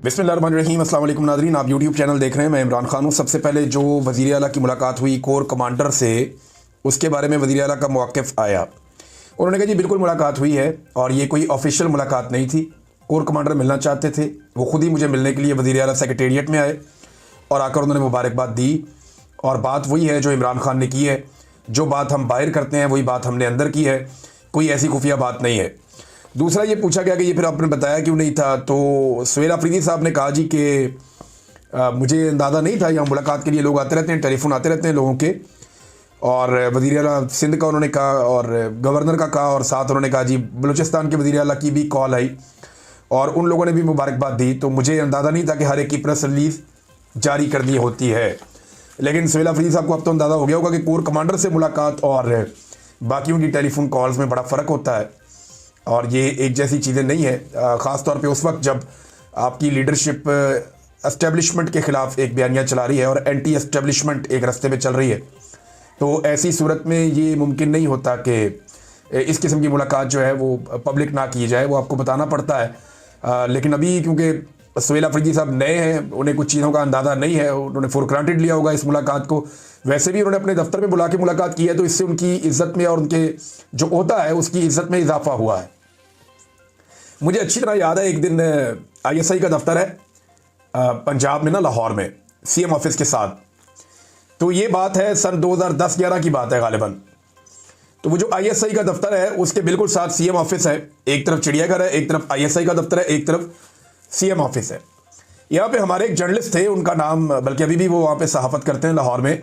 बिस्मिल्लाहिर्रहमानिर्रहीम, अस्सलाम वालेकुम नाज़रीन। आप यूट्यूब चैनल देख रहे हैं। मैं इमरान खान हूँ। सबसे पहले जो वज़ीर आला की मुलाकात हुई कोर कमांडर से, उसके बारे में वज़ीर आला का मौक़िफ़ आया। उन्होंने कहा जी बिल्कुल मुलाकात हुई है और ये कोई ऑफिशियल मुलाकात नहीं थी। कोर कमांडर मिलना चाहते थे, वो ख़ुद ही मुझे मिलने के लिए वज़ीर आला सेक्रेटेरिएट में आए और आकर उन्होंने मुबारकबाद दी। और बात वही है जो इमरान खान ने की है। जो बात हम बाहर करते हैं वही बात हमने अंदर की है, कोई ऐसी खुफिया बात नहीं है। दूसरा ये पूछा गया कि ये फिर आपने बताया क्यों नहीं था, तो सुहेल अफरीदी साहब ने कहा जी कि मुझे अंदाज़ा नहीं था, यहाँ मुलाकात के लिए लोग आते रहते हैं, टेलीफोन आते रहते हैं लोगों के। और वज़ीर आला सिंध का उन्होंने कहा और गवर्नर का कहा और साथ उन्होंने कहा जी बलूचिस्तान के वज़ीर आला की भी कॉल आई और उन लोगों ने भी मुबारकबाद दी। तो मुझे अंदाज़ा नहीं था कि हर एक की प्रेस रिलीज़ जारी करनी होती है। लेकिन सुहेल अफरीदी साहब को अब तो अंदाज़ा हो गया होगा कि कोर कमांडर से मुलाकात और बाकियों की टेलीफोन कॉल्स में बड़ा फ़र्क होता है और ये एक जैसी चीज़ें नहीं है। ख़ास तौर पे उस वक्त जब आपकी लीडरशिप एस्टेब्लिशमेंट के ख़िलाफ़ एक बयानिया चला रही है और एंटी एस्टेब्लिशमेंट एक रास्ते पे चल रही है, तो ऐसी सूरत में ये मुमकिन नहीं होता कि इस किस्म की मुलाकात जो है वो पब्लिक ना की जाए, वो आपको बताना पड़ता है। लेकिन अभी क्योंकि सुहेल अफरीदी साहब नए हैं, उन्हें कुछ चीज़ों का अंदाज़ा नहीं है, उन्होंने फॉर ग्रांटेड लिया होगा इस मुलाकात को। वैसे भी उन्होंने अपने दफ्तर में बुला के मुलाकात की है, तो इससे उनकी इज़्ज़त में और उनके जो ओहदा है उसकी इज़्ज़त में इजाफा हुआ है। मुझे अच्छी तरह याद है, एक दिन ISI का दफ्तर है पंजाब में ना, लाहौर में, CM ऑफिस के साथ। तो ये बात है सन 2010-11 की बात है गालिबन। तो वो जो ISI का दफ्तर है उसके बिल्कुल साथ CM ऑफिस है। एक तरफ चिड़ियाघर है, एक तरफ ISI का दफ्तर है, एक तरफ CM ऑफिस है। यहाँ पे हमारे एक जर्नलिस्ट थे, उनका नाम, बल्कि अभी भी वो वहाँ पे सहाफ़त करते हैं लाहौर में,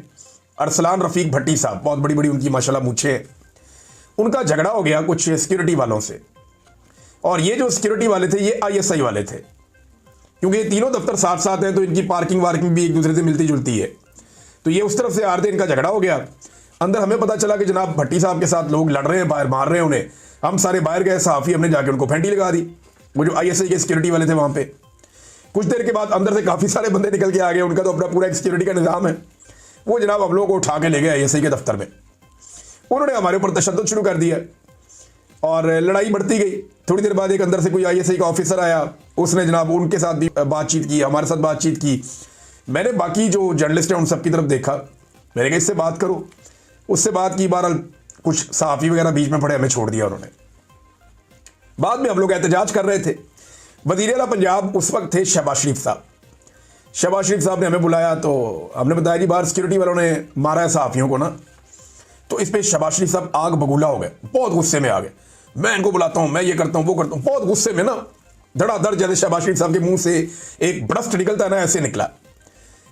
अरसलान रफ़ीक भट्टी साहब। बहुत बड़ी बड़ी उनकी माशाल्लाह मूछें हैं। उनका झगड़ा हो गया कुछ सिक्योरिटी वालों से, और ये जो सिक्योरिटी वाले थे ये ISI वाले थे। क्योंकि ये तीनों दफ्तर साथ साथ हैं तो इनकी पार्किंग वार्किंग भी एक दूसरे से मिलती जुलती है। तो ये उस तरफ से आ रहे थे, इनका झगड़ा हो गया। अंदर हमें पता चला कि जनाब भट्टी साहब के साथ लोग लड़ रहे हैं, बाहर मार रहे हैं उन्हें। हम सारे बाहर गए, सहाफ़ी हमने जाके उनको फेंटी लगा दी, वो जो ISI के सिक्योरिटी वाले थे वहाँ पे। कुछ देर के बाद अंदर से काफ़ी सारे बंदे निकल के आ गए, उनका तो अपना पूरा एक सिक्योरिटी का निज़ाम है। वो जनाब हम लोगों को उठा के ले गए ISI के दफ्तर में। उन्होंने हमारे ऊपर तशद्दुद शुरू कर दिया और लड़ाई बढ़ती गई। थोड़ी देर बाद एक अंदर से कोई ISI का ऑफिसर आया, उसने जनाब उनके साथ भी बातचीत की, हमारे साथ बातचीत की। मैंने बाकी जो जर्नलिस्ट हैं उन सब की तरफ देखा, मैंने कहा इससे बात करो, उससे बात की। बहरहाल कुछ सहाफ़ी वगैरह बीच में पड़े, हमें छोड़ दिया उन्होंने। बाद में हम लोग एहतजाज कर रहे थे। वज़ीर आला पंजाब उस वक्त थे शहबाज शरीफ साहब। शहबाज शरीफ साहब ने हमें बुलाया तो हमने बताया जी बाहर सिक्योरिटी वालों ने मारा है सहाफ़ियों को ना। तो इस पर शहबाज शरीफ साहब आग बगूला हो गए, बहुत गुस्से में आ गए। मैं इनको बुलाता हूँ, मैं ये करता हूँ, वो करता हूँ, बहुत गुस्से में ना, धड़ाधड़। जैसे शहबाज शरीफ साहब के मुंह से एक ब्रस्ट निकलता है ना, ऐसे निकला।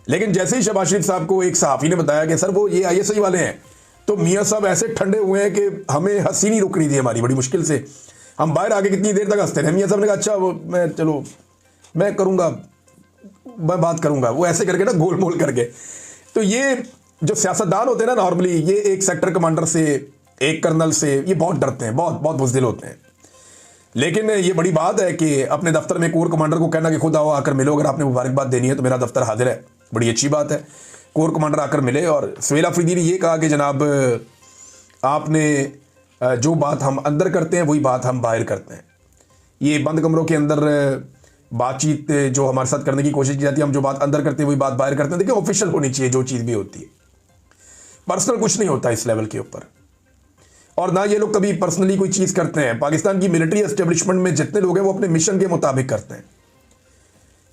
लेकिन जैसे ही शहबाज शरीफ साहब को एक सहाफ़ी ने बताया कि सर वो ये ISI वाले हैं, तो मियाँ साहब ऐसे ठंडे हुए हैं कि हमें हंसी नहीं रुक रही थी हमारी, बड़ी मुश्किल से हम बाहर आके कितनी देर तक हंसते रहे। मियाँ साहब ने कहा अच्छा वो मैं, चलो मैं करूँगा, मैं बात करूँगा, वो ऐसे करके ना गोल मोल करके। तो ये जो सियासतदान होते हैं ना, नॉर्मली ये एक सेक्टर कमांडर से, एक कर्नल से, ये बहुत डरते हैं, बहुत बहुत बुज़दिल होते हैं। लेकिन ये बड़ी बात है कि अपने दफ्तर में कोर कमांडर को कहना कि खुद आओ आकर मिलो, अगर आपने मुबारकबाद देनी है तो मेरा दफ्तर हाजिर है, बड़ी अच्छी बात है। कोर कमांडर आकर मिले और सुहेल अफरीदी ने ये कहा कि जनाब आपने जो बात हम अंदर करते हैं वही बात हम बाहर करते हैं। ये बंद कमरों के अंदर बातचीत जो हमारे साथ करने की कोशिश की जाती है, हम जो बात अंदर करते हैं वही बात बाहर करते हैं। देखिए ऑफिशियल होनी चाहिए जो चीज़ भी होती है, पर्सनल कुछ नहीं होता इस लेवल के ऊपर। और ना ये लोग कभी पर्सनली कोई चीज़ करते हैं। पाकिस्तान की मिलिट्री एस्टेब्लिशमेंट में जितने लोग हैं वो अपने मिशन के मुताबिक करते हैं।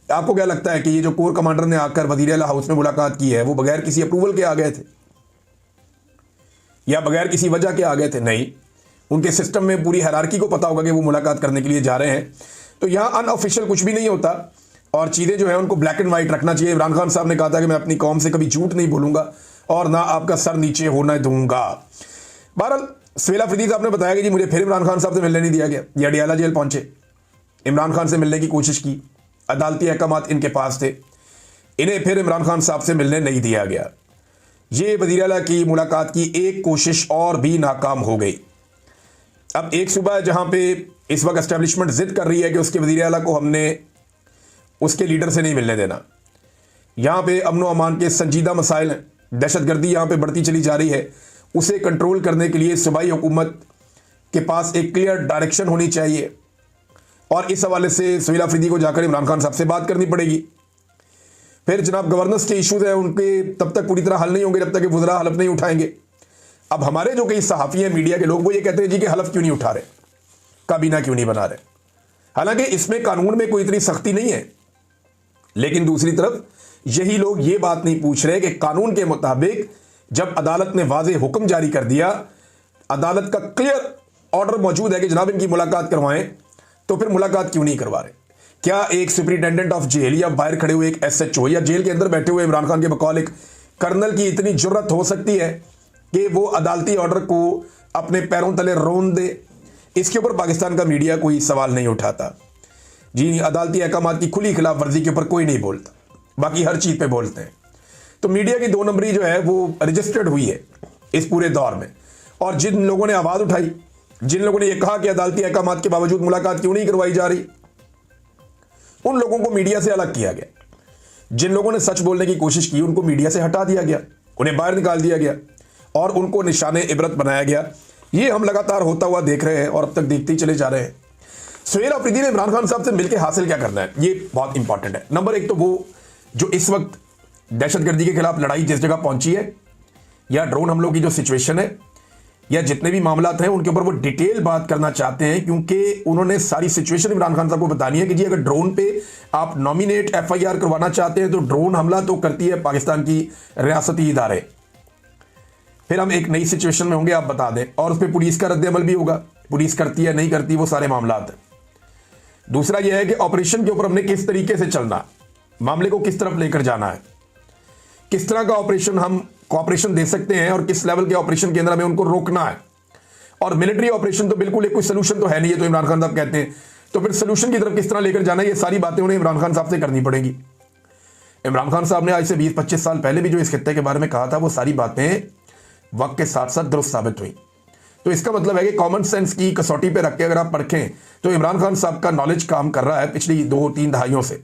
आपको क्या लगता है कि ये जो कोर कमांडर ने आकर वज़ीर आला हाउस में मुलाकात की है वो बगैर किसी अप्रूवल के आ गए थे या बगैर किसी वजह के आ गए थे? नहीं, उनके सिस्टम में पूरी हायरार्की को पता होगा कि वो मुलाकात करने के लिए जा रहे हैं। तो यहाँ अनऑफिशियल कुछ भी नहीं होता और चीज़ें जो है उनको ब्लैक एंड वाइट रखना चाहिए। इमरान खान साहब ने कहा था कि मैं अपनी कौम से कभी झूठ नहीं बोलूँगा और ना आपका सर नीचे होने दूंगा। बहरहाल सुहेल अफरीदी साहब ने बताया कि जी मुझे फिर इमरान खान साहब से मिलने नहीं दिया गया। ये अडियाला जेल पहुंचे, इमरान खान से मिलने की कोशिश की, अदालती अहकामात इनके पास थे, इन्हें फिर इमरान खान साहब से मिलने नहीं दिया गया। ये वज़ीर आला की मुलाकात की एक कोशिश और भी नाकाम हो गई। अब एक सूबा है जहाँ पे इस वक्त एस्टेब्लिशमेंट जिद कर रही है कि उसके वज़ीर आला को हमने उसके लीडर से नहीं मिलने देना। यहाँ पे अमन व अमान के संजीदा मसाइल हैं, दहशतगर्दी यहाँ पे बढ़ती चली जा रही है, उसे कंट्रोल करने के लिए सूबाई हुकूमत के पास एक क्लियर डायरेक्शन होनी चाहिए। और इस हवाले से सुहेल अफरीदी को जाकर इमरान खान साहब से बात करनी पड़ेगी। फिर जनाब गवर्नेंस के इश्यूज हैं उनके तब तक पूरी तरह हल नहीं होंगे जब तक कि वज़रा हलफ नहीं उठाएंगे। अब हमारे जो कई सहाफ़ी हैं, मीडिया के लोग, वो ये कहते हैं जी कि हलफ क्यों नहीं उठा रहे, काबीना क्यों नहीं बना रहे। हालांकि इसमें कानून में कोई इतनी सख्ती नहीं है, लेकिन दूसरी तरफ यही लोग ये बात नहीं पूछ रहे कि कानून के मुताबिक जब अदालत ने वाज़ेह हुक्म जारी कर दिया, अदालत का क्लियर ऑर्डर मौजूद है कि जनाब इनकी मुलाकात करवाएं, तो फिर मुलाकात क्यों नहीं करवा रहे। क्या एक सुपरिटेंडेंट ऑफ जेल या बाहर खड़े हुए एक SHO या जेल के अंदर बैठे हुए इमरान खान के बकौल एक कर्नल की इतनी जुर्रत हो सकती है कि वो अदालती ऑर्डर को अपने पैरों तले रोन दे? इसके ऊपर पाकिस्तान का मीडिया कोई सवाल नहीं उठाता जी। अदालती अहकामात की खुली खिलाफ वर्जी के ऊपर कोई नहीं बोलता, बाकी हर चीज़ पे बोलते हैं। तो मीडिया की 2 नंबरी जो है वो रजिस्टर्ड हुई है इस पूरे दौर में। और जिन लोगों ने आवाज़ उठाई, जिन लोगों ने यह कहा कि अदालती अहकामात के बावजूद मुलाकात क्यों नहीं करवाई जा रही, उन लोगों को मीडिया से अलग किया गया। जिन लोगों ने सच बोलने की कोशिश की उनको मीडिया से हटा दिया गया, उन्हें बाहर निकाल दिया गया और उनको निशाने इबरत बनाया गया। ये हम लगातार होता हुआ देख रहे हैं और अब तक देखते ही चले जा रहे हैं। सुहेल अफरीदी ने इमरान खान साहब से मिलकर हासिल क्या करना है, ये बहुत इंपॉर्टेंट है। नंबर 1 तो वो जो इस वक्त दहशतगर्दी के खिलाफ लड़ाई जिस जगह पहुंची है, या ड्रोन हमलों की जो सिचुएशन है, या जितने भी मामलात हैं उनके ऊपर वो डिटेल बात करना चाहते हैं, क्योंकि उन्होंने सारी सिचुएशन इमरान खान साहब को बतानी है कि जी अगर ड्रोन पे आप नॉमिनेट FIR करवाना चाहते हैं तो ड्रोन हमला तो करती है पाकिस्तान की रियासती इदारे। फिर हम एक नई सिचुएशन में होंगे, आप बता दें, और उस पर पुलिस का रद्द-ए-अमल भी होगा, पुलिस करती है नहीं करती, वो सारे मामलात हैं। दूसरा यह है कि ऑपरेशन के ऊपर हमने किस तरीके से चलना, मामले को किस तरफ लेकर जाना है, किस तरह का ऑपरेशन हम कोऑपरेशन दे सकते हैं और किस लेवल के ऑपरेशन के अंदर हमें उनको रोकना है। और मिलिट्री ऑपरेशन तो बिल्कुल एक कोई सोल्यूशन तो है नहीं, ये तो इमरान खान साहब कहते हैं, तो फिर सोल्यूशन की तरफ किस तरह लेकर जाना है, ये सारी बातें उन्हें इमरान खान साहब से करनी पड़ेगी। इमरान खान साहब ने आज से 20-25 साल पहले भी जो इस खित्ते के बारे में कहा था, वो सारी बातें वक्त के साथ साथ दुरुस्त साबित हुई। तो इसका मतलब है कि कॉमन सेंस की कसौटी पर रख के अगर आप परखें तो इमरान खान साहब का नॉलेज काम कर रहा है पिछली 2-3 दहाइयों से।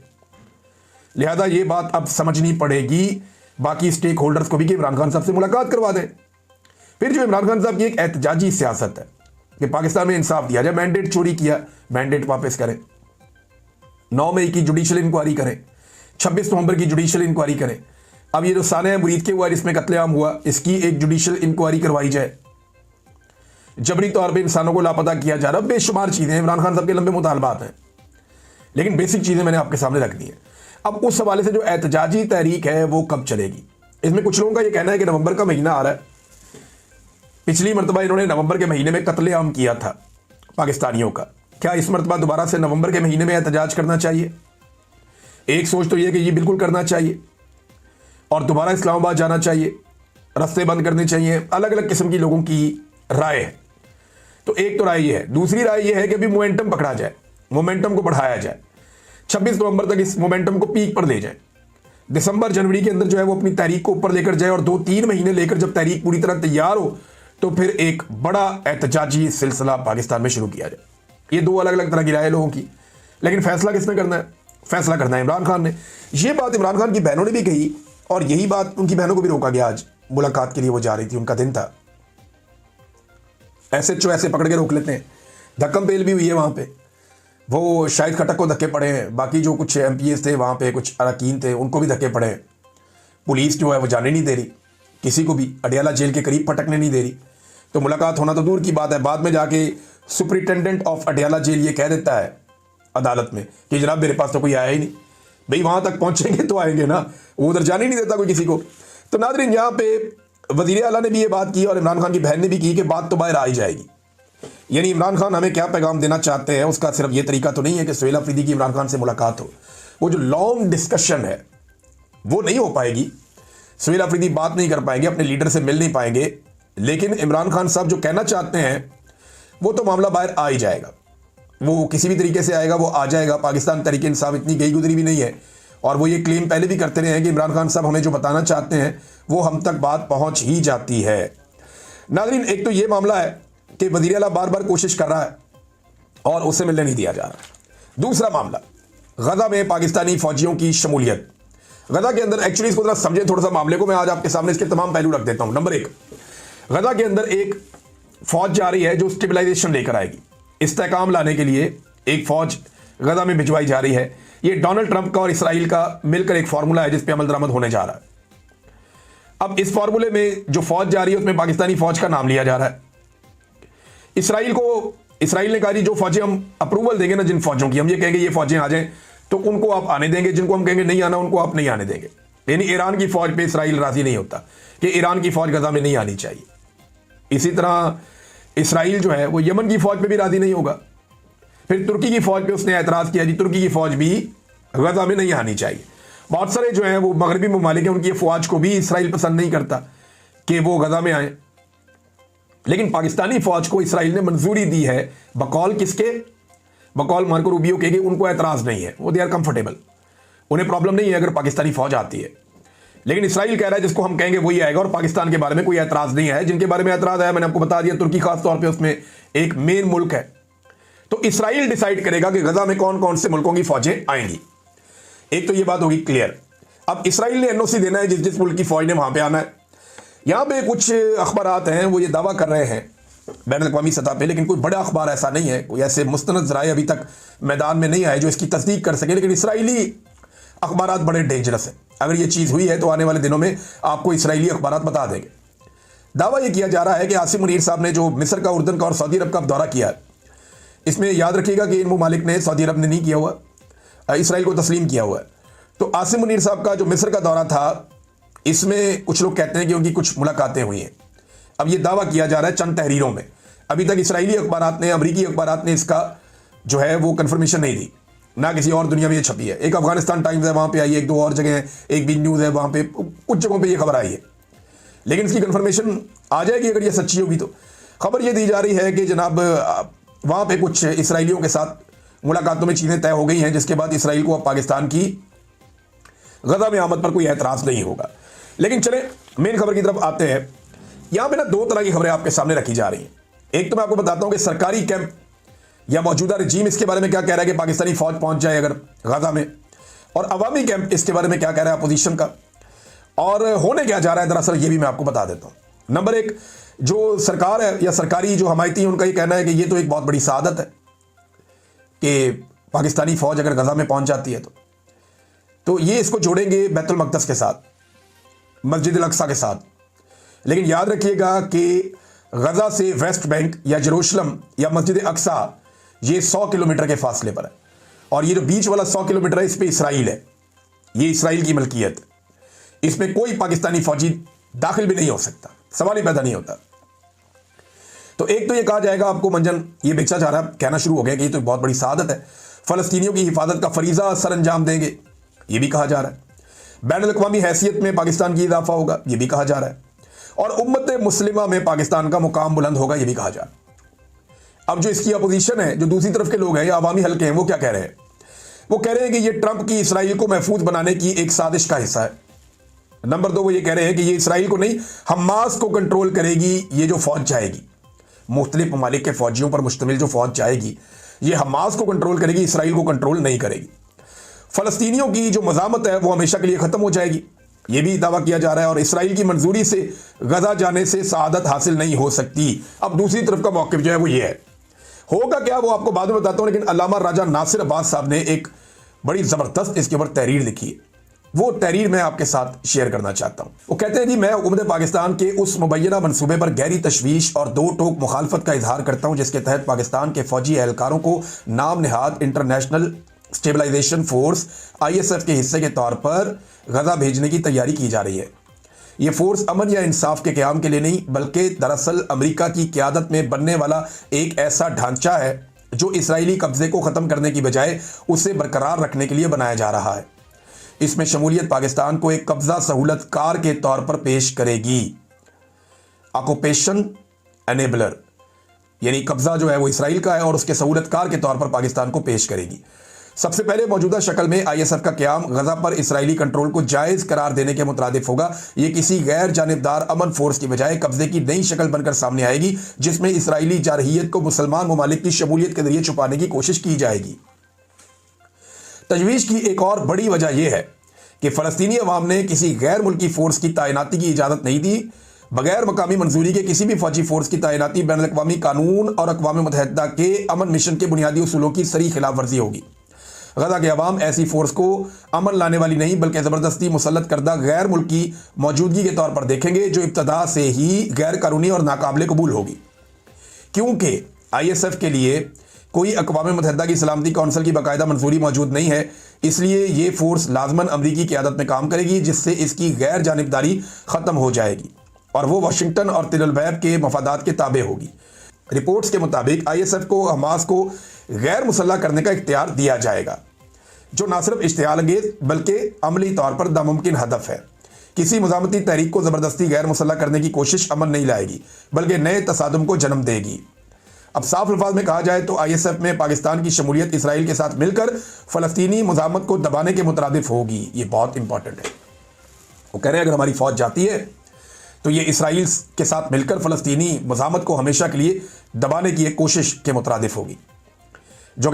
लिहाजा ये बात अब समझनी पड़ेगी बाकी स्टेक होल्डर्स को भी कि इमरान खान साहब से मुलाकात करवा दें। फिर जो इमरान खान साहब की एक एहतजाजी सियासत है कि पाकिस्तान में इंसाफ दिया जाए, मैंडेट चोरी किया, मैंडेट वापस करें, 9 मई की जुडिशल इंक्वायरी करें, 26 नवंबर की जुडिशल इंक्वायरी करें। अब ये जो सानिया मुरीद के हुआ जिसमें कत्लेआम हुआ, इसकी एक जुडिशल इंक्वायरी करवाई जाए। जबरी तौर पर इंसानों को लापता किया जा रहा, बेशुमार चीज़ें, इमरान खान साहब के लंबे मुतालबात हैं, लेकिन बेसिक चीज़ें मैंने आपके सामने रख दी हैं। अब उस हवाले से जो एहतजाजी तहरीक है वो कब चलेगी, इसमें कुछ लोगों का ये कहना है कि नवंबर का महीना आ रहा है। पिछली मरतबा इन्होंने नवंबर के महीने में कत्लेआम किया था पाकिस्तानियों का, क्या इस मरतबा दोबारा से नवंबर के महीने में एहतजाज करना चाहिए? एक सोच तो ये कि ये बिल्कुल करना चाहिए और दोबारा इस्लामाबाद जाना चाहिए, रास्ते बंद करने चाहिए। अलग अलग किस्म की लोगों की राय है। तो एक तो राय ये है। दूसरी राय ये है कि अभी मोमेंटम पकड़ा जाए, मोमेंटम को बढ़ाया जाए, 26 नवंबर तक इस मोमेंटम को पीक पर ले जाए, दिसंबर जनवरी के अंदर जो है वो अपनी तहरीक को ऊपर लेकर जाए और 2-3 महीने लेकर जब तहरीक पूरी तरह तैयार हो तो फिर एक बड़ा एहतजाजी सिलसिला पाकिस्तान में शुरू किया जाए। ये 2 अलग अलग तरह की राय है लोगों की, लेकिन फैसला किसने करना है? फैसला करना है इमरान खान ने। ये बात इमरान खान की बहनों ने भी कही और यही बात उनकी बहनों को भी रोका गया। आज मुलाकात के लिए वो जा रही थी, उनका दिन था। SHO ऐसे पकड़ के रोक लेते हैं। धक्कम पेल भी हुई है वहाँ पे, वो शाहिद खटक को धक्के पड़े हैं, बाकी जो कुछ MPs थे वहाँ पे, कुछ अरकान थे, उनको भी धक्के पड़े हैं। पुलिस जो है वो जाने नहीं दे रही, किसी को भी अडियाला जेल के करीब फटकने नहीं दे रही। तो मुलाकात होना तो दूर की बात है, बाद में जाके सुपरिटेंडेंट ऑफ अडियाला जेल ये कह देता है अदालत में कि जनाब मेरे पास तो कोई आया ही नहीं। भाई वहाँ तक पहुँचेंगे तो आएंगे ना, वो उधर जाने ही नहीं देता कोई किसी को। तो नाज़रीन, यहाँ पे वज़ीर आला ने भी ये बात की और इमरान खान की बहन ने भी की कि बात तो बाहर आ ही जाएगी। यानी इमरान खान हमें क्या पैगाम देना चाहते हैं, उसका सिर्फ ये तरीका तो नहीं है कि सुहेल अफरीदी की इमरान खान से मुलाकात हो। वो जो लॉन्ग डिस्कशन है वो नहीं हो पाएगी, सुहेल अफरीदी बात नहीं कर पाएंगे, अपने लीडर से मिल नहीं पाएंगे, लेकिन इमरान खान साहब जो कहना चाहते हैं वो तो मामला बाहर आ ही जाएगा। वो किसी भी तरीके से आएगा, वो आ जाएगा। पाकिस्तान तरीके इंसाफ इतनी गई गुजरी भी नहीं है और वो ये क्लेम पहले भी करते रहे हैं कि इमरान खान साहब हमें जो बताना चाहते हैं वो हम तक बात पहुंच ही जाती है। नाज़रीन, एक तो ये मामला है कि वज़ीर आला बार बार कोशिश कर रहा है और उसे मिलने नहीं दिया जा रहा। दूसरा मामला, गजा में पाकिस्तानी फौजियों की शमूलियत। गजा के अंदर एक्चुअली इसको जरा समझे थोड़ा सा मामले को, मैं आज आपके सामने इसके तमाम पहलू रख देता हूं। नंबर 1, गजा के अंदर एक फौज जा रही है जो स्टेबलाइजेशन लेकर आएगी, इस्तेहकाम लाने के लिए एक फौज गजा में भिजवाई जा रही है। ये डोनाल्ड ट्रंप का और इसराइल का मिलकर एक फार्मूला है जिस पे अमल दरामद होने जा रहा है। अब इस फार्मूले में जो फौज जा रही है उसमें पाकिस्तानी फौज का नाम लिया जा रहा है। इसराइल ने कहा जी जो फौजें हम अप्रूवल देंगे ना, जिन फौजों की हम ये कहेंगे ये फौजें आ जाएं तो उनको आप आने देंगे, जिनको हम कहेंगे नहीं आना उनको आप नहीं आने देंगे। यानी ईरान की फौज पे इसराइल राजी नहीं होता कि ईरान की फौज गजा में नहीं आनी चाहिए। इसी तरह इसराइल जो है वो यमन की फौज पे भी राजी नहीं होगा। फिर तुर्की की फौज पे उसने एतराज किया जी तुर्की की फौज भी गजा में नहीं आनी चाहिए। बहुत सारे जो है वो मगरबी ममालिक हैं, उनकी फौज को भी इसराइल पसंद नहीं करता कि वो गजा में आए। लेकिन पाकिस्तानी फौज को इसराइल ने मंजूरी दी है, बकौल किसके? बकौल मार्को रूबियो के। उनको एतराज नहीं है, वो दे आर कंफर्टेबल, उन्हें प्रॉब्लम नहीं है अगर पाकिस्तानी फौज आती है। लेकिन इसराइल कह रहा है जिसको हम कहेंगे वही आएगा, और पाकिस्तान के बारे में कोई एतराज नहीं है। जिनके बारे में एतराज है मैंने आपको बता दिया, तुर्की खास तौर पे उसमें एक मेन मुल्क है। तो इसराइल डिसाइड करेगा कि गजा में कौन कौन से मुल्कों की फौजें आएंगी। एक तो ये बात होगी क्लियर। अब इसराइल ने एनओसी देना है जिस जिस मुल्क की फौज ने वहां पे आना है। यहां पे कुछ अखबारात हैं वो ये दावा कर रहे हैं बैनुल-अक़वामी सतह पे, लेकिन कोई बड़ा अखबार ऐसा नहीं है, कोई ऐसे मुस्तनद ज़राए अभी तक मैदान में नहीं आए जो इसकी तस्दीक कर सके। लेकिन इसराइली अखबारात बड़े डेंजरस हैं। अगर ये चीज़ हुई है तो आने वाले दिनों में आपको इसराइली अखबारात बता देंगे। दावा यह किया जा रहा है कि आसिम मुनीर साहब ने जो मिस्र का, उर्दन का और सऊदी अरब का दौरा किया है, इसमें याद रखिएगा कि इन ममालिक ने, सऊदी अरब ने नहीं किया हुआ, इसराइल को तस्लीम किया हुआ है। तो आसिम मुनीर साहब का जो मिस्र का दौरा था, इसमें कुछ लोग कहते हैं कि उनकी कुछ मुलाकातें हुई हैं। अब ये दावा किया जा रहा है चंद तहरीरों में। अभी तक इसराइली अखबारात ने, अमरीकी अखबारात ने इसका जो है वो कंफर्मेशन नहीं दी, ना किसी और दुनिया में ये छपी है। एक अफगानिस्तान टाइम्स है वहाँ पे आई है, एक दो और जगह है, एक बिग न्यूज़ है, वहाँ पे कुछ जगहों पे ये खबर आई है। लेकिन इसकी कंफर्मेशन आ जाएगी अगर ये सच्ची होगी तो। खबर ये दी जा रही है कि जनाब वहाँ पे कुछ इसराइलियों के साथ मुलाकातों में चीज़ें तय हो गई हैं, जिसके बाद इसराइल को अब पाकिस्तान की गजा में आमद पर कोई एतराज़ नहीं होगा। लेकिन चले मेन खबर की तरफ आते हैं। यहाँ पे ना दो तरह की खबरें आपके सामने रखी जा रही हैं। एक तो मैं आपको बताता हूँ कि सरकारी कैंप या मौजूदा रजीम इसके बारे में क्या कह रहा है कि पाकिस्तानी फौज पहुंच जाए अगर गजा में, और अवामी कैंप इसके बारे में क्या कह रहा है अपोजिशन का, और होने क्या जा रहा है दरअसल ये भी मैं आपको बता देता हूँ। नंबर एक, जो सरकार है या सरकारी जो हमायती है उनका ये कहना है कि ये तो एक बहुत बड़ी सआदत है कि पाकिस्तानी फौज अगर गजा में पहुंच जाती है तो ये इसको जोड़ेंगे बैतुल मक़दस के साथ, मस्जिद अल-अक़सा के साथ। लेकिन याद रखिएगा कि गजा से वेस्ट बैंक या जेरूशलम या मस्जिद अक्सा ये 100 किलोमीटर के फासले पर है, और ये जो बीच वाला 100 किलोमीटर है इस पे इसराइल है, ये इसराइल की मलकियत। इसमें कोई पाकिस्तानी फौजी दाखिल भी नहीं हो सकता, सवाल ही पैदा नहीं होता। तो एक तो ये कहा जाएगा आपको मंजन ये बेचा जा रहा है, कहना शुरू हो गया कि ये तो बहुत बड़ी सआदत है, फ़लस्तीनियों की हिफाजत का फरीज़ा सर अंजाम देंगे, ये भी कहा जा रहा है। बैनुल-अक़वामी हैसियत में पाकिस्तान की इजाफा होगा, ये भी कहा जा रहा है, और उम्मत मुस्लिमा में पाकिस्तान का मुकाम बुलंद होगा, ये भी कहा जा रहा है। अब जो इसकी अपोजिशन है, जो दूसरी तरफ के लोग हैं या अवामी हल्के हैं, वो क्या कह रहे हैं? वो कह रहे हैं कि ये ट्रंप की इसराइल को महफूज बनाने की एक साजिश का हिस्सा है। नंबर दो, वो ये कह रहे हैं कि ये इसराइल को नहीं हमास को कंट्रोल करेगी। ये जो फौज जाएगी, मुख्तलिफ ममालिक के फौजियों पर मुश्तमिल जो फौज जाएगी, ये हमास को कंट्रोल करेगी, इसराइल को कंट्रोल नहीं करेगी। फ़लस्तीनियों की जो मज़ामत है वो हमेशा के लिए ख़त्म हो जाएगी, ये भी दावा किया जा रहा है, और इसराइल की मंजूरी से गजा जाने से सआदत हासिल नहीं हो सकती। अब दूसरी तरफ का मौक़िफ़ जो है वो ये है, होगा क्या वो आपको बाद में बताता हूँ। लेकिन अल्लामा राजा नासिर अब्बास साहब ने एक बड़ी ज़बरदस्त इसके ऊपर तहरीर लिखी है, वो तहरीर मैं आपके साथ शेयर करना चाहता हूँ। वो कहते हैं जी, मैं हुकूमत पाकिस्तान के उस मुबैना मनसूबे पर गहरी तशवीश और दो टोक मुखालफत का इजहार करता हूँ जिसके तहत पाकिस्तान के फौजी एहलकारों को नाम नहाद इंटरनेशनल स्टेबलाइजेशन फोर्स ISF के हिस्से के तौर पर गजा भेजने की तैयारी की जा रही है। ये फोर्स अमन या इंसाफ के क़याम के लिए नहीं, बल्कि दरअसल अमेरिका की क़यादत में बनने वाला एक ऐसा ढांचा है जो इसराइली कब्जे को ख़त्म करने की बजाय उसे बरकरार रखने के लिए बनाया जा रहा है। इसमें शमूलियत पाकिस्तान को एक कब्जा सहूलतकार के तौर पर पेश करेगी। ऑक्यूपेशन एनेबलर, यानी कब्जा जो है वो इसराइल का है और उसके सहूलतकार के तौर पर पाकिस्तान को पेश करेगी। सबसे पहले मौजूदा शक्ल में ISF का क़याम गजा पर इसराइली कंट्रोल को जायज़ करार देने के मुतरादिफ होगा। ये किसी गैर जानिबदार अमन फोर्स की बजाय कब्जे की नई शक्ल बनकर सामने आएगी, जिसमें इसराइली जारहियत को मुसलमान ममालिक की शमूलियत के जरिए छुपाने की कोशिश की जाएगी। तजवीज़ की एक और बड़ी वजह यह है कि फ़लस्तीनी अवाम ने किसी गैर मुल्की फ़ोर्स की तैनाती की इजाज़त नहीं दी। बगैर मकामी मंजूरी के किसी भी फौजी फोर्स की तैनाती बैनुल-अक़वामी कानून और अक़वाम मुत्तहिदा के अमन मिशन के बुनियादी उसूलों की सरी खिलाफ वर्जी होगी। गजा के अवाम ऐसी फोर्स को अमन लाने वाली नहीं बल्कि ज़बरदस्ती मुसल्लत करदा गैर मुल्की मौजूदगी के तौर पर देखेंगे, जो इब्तदा से ही गैर कानूनी और नाकाबिले कबूल होगी। क्योंकि ISF के लिए कोई अक़वाम मुत्तहिदा की सलामती कौंसिल की बाकायदा मंजूरी मौजूद नहीं है, इसलिए ये फोर्स लाजमन अमरीकी क़यादत में काम करेगी, जिससे इसकी गैर जानिबदारी ख़त्म हो जाएगी और वो वाशिंगटन और तेल अवीव के मफादात के ताबे होगी। रिपोर्ट्स के मुताबिक ISF को हमास को गैर मुसल्लह करने का इख्तियार दिया जाएगा, जो न सिर्फ इश्तियाल अंगेज़ बल्कि अमली तौर पर नामुमकिन हदफ है। किसी मुज़ामती तहरीक को ज़बरदस्ती गैर मुसल्लह करने की कोशिश अमन नहीं लाएगी बल्कि नए तसादुम को जन्म देगी। अब साफ अल्फाज में कहा जाए तो ISF में पाकिस्तान की शमूलियत इसराइल के साथ मिलकर फ़लस्तीनी मुज़ाहमत को दबाने के मुतरादिफ होगी। ये बहुत इंपॉर्टेंट है। वो कह रहे हैं अगर हमारी फ़ौज जाती है तो ये इसराइल के साथ मिलकर फ़लस्तीनी मुज़ाहमत को हमेशा के लिए दबाने की एक कोशिश के मुतरादिफ होगी, जो कि